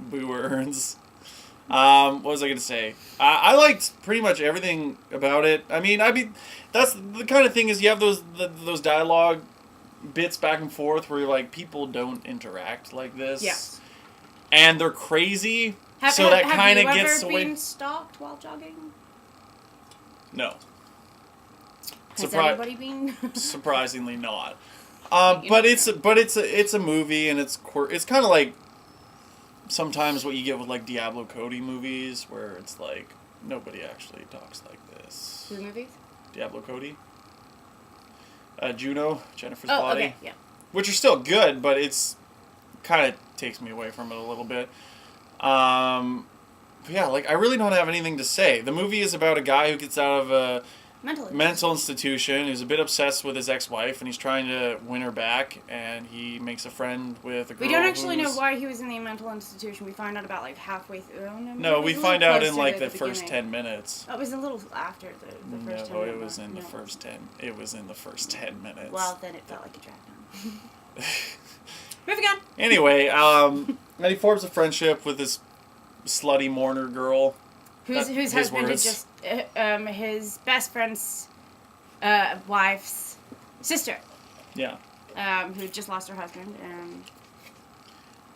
Boo Earns. What was I going to say? I liked pretty much everything about it. I mean, that's the kind of thing is you have those dialogue bits back and forth where you're like, people don't interact like this. Yes. And they're crazy, Have gets you away. ever been stalked while jogging? No. Has anybody been? Surprisingly not. But it's a movie, and it's kind of like sometimes what you get with like Diablo Cody movies, where it's like nobody actually talks like this. Who movies? Diablo Cody. Juno, Jennifer's Body. Okay, yeah. Which are still good, but it's kind of takes me away from it a little bit. But yeah, like I really don't have anything to say. The movie is about a guy who gets out of a mental institution, who's a bit obsessed with his ex-wife, and he's trying to win her back, and he makes a friend with a girl. We don't actually know why he was in the mental institution. We find out about like halfway through. No, we find out in like the first 10 minutes. Oh, it was a little after the first 10 minutes. No, it was in the first 10. It was in the first 10 minutes. Well, then it felt like a drag down. Moving on. Anyway, and he forms a friendship with this slutty mourner girl. Whose husband is just his best friend's wife's sister. Yeah. Who just lost her husband, and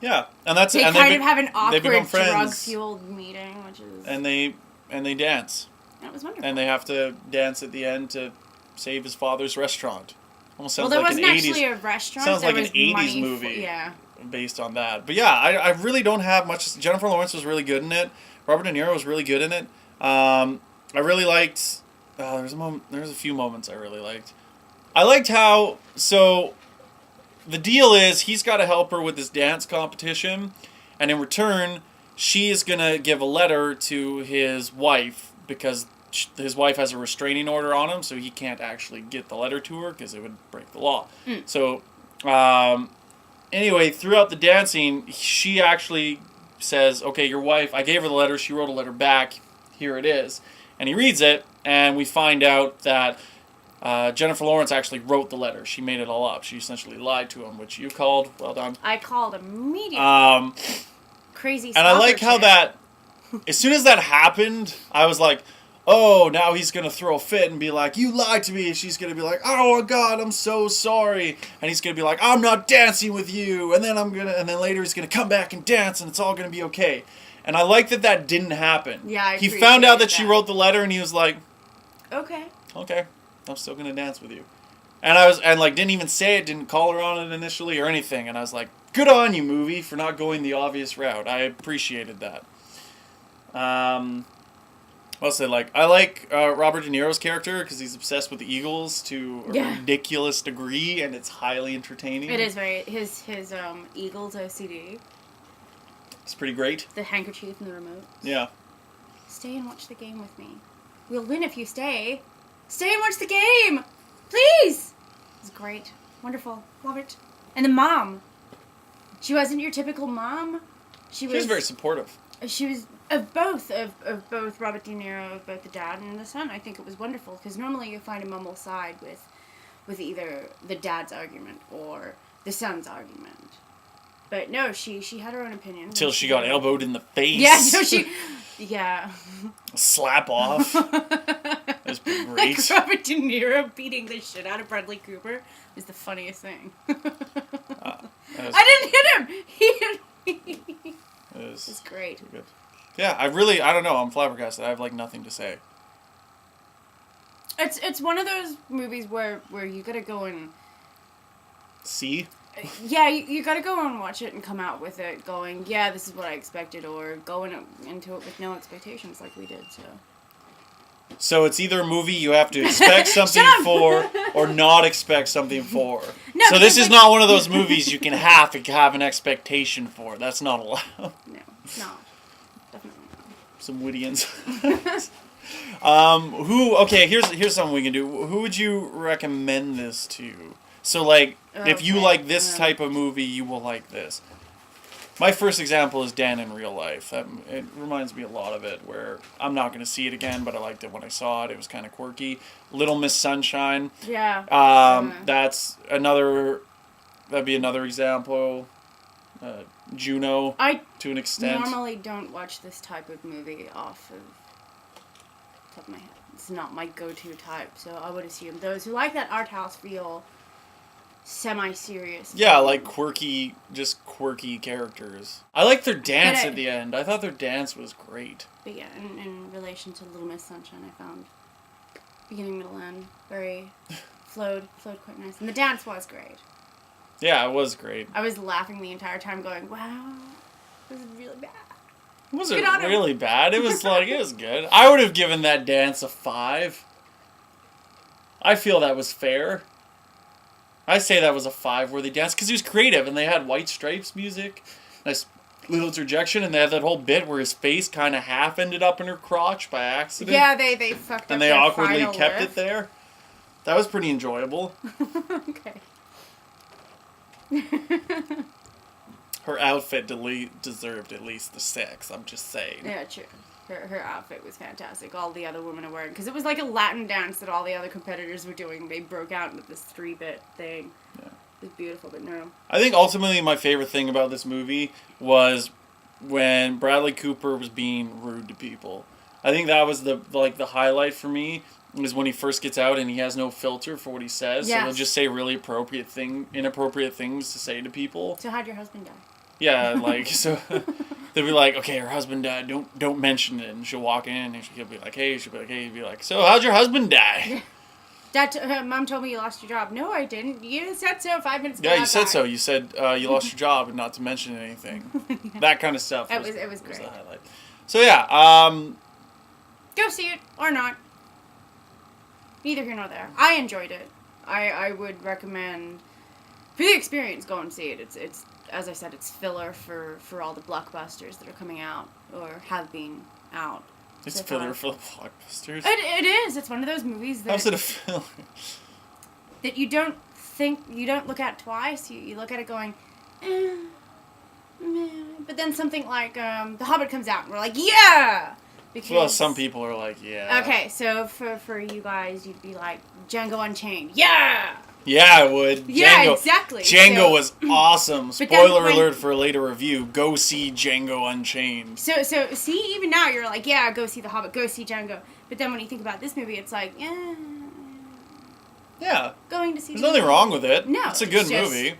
yeah, and that's they and kind of have an awkward drug-fueled meeting, which is and they dance. That was wonderful. And they have to dance at the end to save his father's restaurant. Almost sounds there like wasn't an actually 80s. a restaurant. Sounds there like was an 80s movie. Yeah. Based on that, but yeah, I really don't have much. Jennifer Lawrence was really good in it. Robert De Niro was really good in it. I really liked. There's a few moments I really liked. I liked how the deal is he's got to help her with this dance competition, and in return, she is gonna give a letter to his wife because his wife has a restraining order on him, so he can't actually get the letter to her because it would break the law. So, anyway, throughout the dancing, she actually says, okay, your wife, I gave her the letter, she wrote a letter back, here it is. And he reads it, and we find out that Jennifer Lawrence actually wrote the letter. She made it all up. She essentially lied to him, which you called. Well done. I called immediately. Crazy and I like how that, as soon as that happened, I was like, oh, now he's going to throw a fit and be like, you lied to me. And she's going to be like, oh, my God, I'm so sorry. And he's going to be like, I'm not dancing with you. And then later he's going to come back and dance and it's all going to be okay. And I like that didn't happen. Yeah, he found out that she wrote the letter and he was like, okay, I'm still going to dance with you. And didn't even say it, didn't call her on it initially or anything. And I was like, good on you, movie, for not going the obvious route. I appreciated that. What's it like? I like Robert De Niro's character because he's obsessed with the Eagles to a ridiculous degree, and it's highly entertaining. It is very his Eagles OCD. It's pretty great. The handkerchief and the remote. Yeah. Stay and watch the game with me. We'll win if you stay. Stay and watch the game, please. It's great, wonderful, love it. And the mom. She wasn't your typical mom. She was very supportive. She was of both Robert De Niro, of both the dad and the son. I think it was wonderful because normally you find a mom will side with either the dad's argument or the son's argument. But no, she had her own opinion. Until she got elbowed in the face. Yeah. Slap off. That was great. Like Robert De Niro beating the shit out of Bradley Cooper is the funniest thing. I didn't hit him! He hit me! It's great. Good. Yeah, I don't know, I'm flabbergasted. I have nothing to say. It's one of those movies where you gotta go and... See? Yeah, you gotta go and watch it and come out with it going, yeah, this is what I expected, or go into it with no expectations like we did, so... So it's either a movie you have to expect something for or not expect something for. No, so this is not one of those movies you can have an expectation for. That's not allowed. No, it's not. Definitely not. Some Whittians. Here's something we can do. Who would you recommend this to? So if you like this type of movie, you will like this. My first example is Dan in Real Life. It reminds me a lot of it, where I'm not going to see it again, but I liked it when I saw it. It was kind of quirky. Little Miss Sunshine. Yeah. That'd be another example. Juno I to an extent. normally don't watch this type of movie off of the top of my head. It's not my go-to type, so I would assume those who like that art house feel semi-serious. Yeah, like quirky characters. I like their dance But at the end. I thought their dance was great. But yeah, in relation to Little Miss Sunshine, I found beginning, middle, end very flowed quite nice, and the dance was great. Yeah, it was great. I was laughing the entire time, going, "Wow, this is really bad." It wasn't really bad. It was like, it was good. I would have given that dance a 5. I feel that was fair. I say that was a 5 where they danced because he was creative and they had White Stripes music, nice little interjection, and they had that whole bit where his face kind of half ended up in her crotch by accident. Yeah, they fucked up. And they their awkwardly final kept lift. it there. That was pretty enjoyable. Okay. Her outfit deserved at least the 6. I'm just saying. Yeah, true. Her outfit was fantastic. All the other women are wearing, because it was like a Latin dance that all the other competitors were doing. They broke out into this 3-bit thing. Yeah. It was beautiful, but no. I think ultimately my favorite thing about this movie was when Bradley Cooper was being rude to people. I think that was the highlight for me, is when he first gets out and he has no filter for what he says. Yes. So he'll just say really inappropriate things to say to people. So how'd your husband die? Yeah, like, so they'll be like, okay, her husband died, don't mention it. And she'll walk in and she'll be like, hey, he'd be like, so how'd your husband die? Dad, Mom told me you lost your job. No, I didn't. You said so 5 minutes ago. Yeah, you said so. You said you lost your job and not to mention anything. Yeah. That kind of stuff It was was great. the highlight. So yeah, Go see it or not. Neither here nor there. I enjoyed it. I would recommend, for the experience, go and see it. It's as I said, it's filler for all the blockbusters that are coming out or have been out. it's so filler far. for the blockbusters. It is. It's one of those movies How's it that a filler? that you don't look at twice. You look at it going, meh. But then something like The Hobbit comes out and we're like, yeah. Because, Well, some people are like, yeah. Okay, so for you guys, you'd be like Django Unchained. Yeah. Yeah, I would. Yeah, Django. exactly. Django So- was awesome. But then Spoiler when- alert for a later review. Go see Django Unchained. So see, even now you're like, yeah, go see The Hobbit, go see Django. But then when you think about this movie, it's like, Yeah. going to see. There's nothing wrong with it. No, It's a good it's just movie.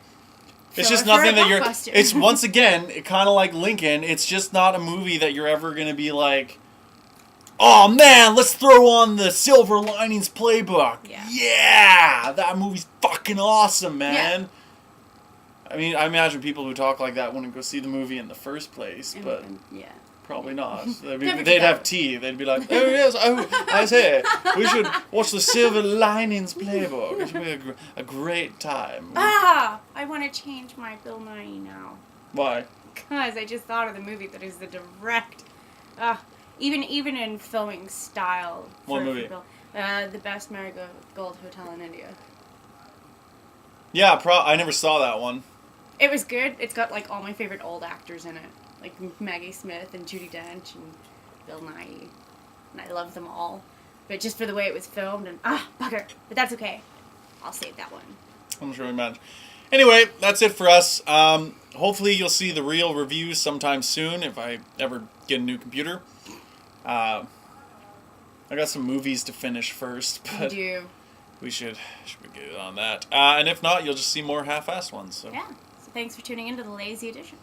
It's filler just for a nothing that you're... blockbuster. It's, once again, kind of like Lincoln, it's just not a movie that you're ever going to be like, oh man, let's throw on the Silver Linings Playbook. Yeah, that movie's fucking awesome, man. I mean, I imagine people who talk like that wouldn't go see the movie in the first place, but yeah. probably not. Never They'd do have that. tea. They'd be like, oh yes, I say, we should watch the Silver Linings Playbook. It should be a great time. I want to change my Bill Nye now. Why? Because I just thought of the movie that is the direct, even in filming style. What movie? Bill, the Best Marigold Hotel in India. Yeah, I never saw that one. It was good. It's got like all my favorite old actors in it, like Maggie Smith and Judi Dench and Bill Nye, and I love them all. But just for the way it was filmed and bugger. But that's okay. I'll save that one. I'm sure we managed. Anyway, that's it for us. Hopefully you'll see the real reviews sometime soon if I ever get a new computer. I got some movies to finish first, You but do. we should be good on that. And if not, you'll just see more half-assed ones. So. Yeah. So thanks for tuning in to the Lazy Edition.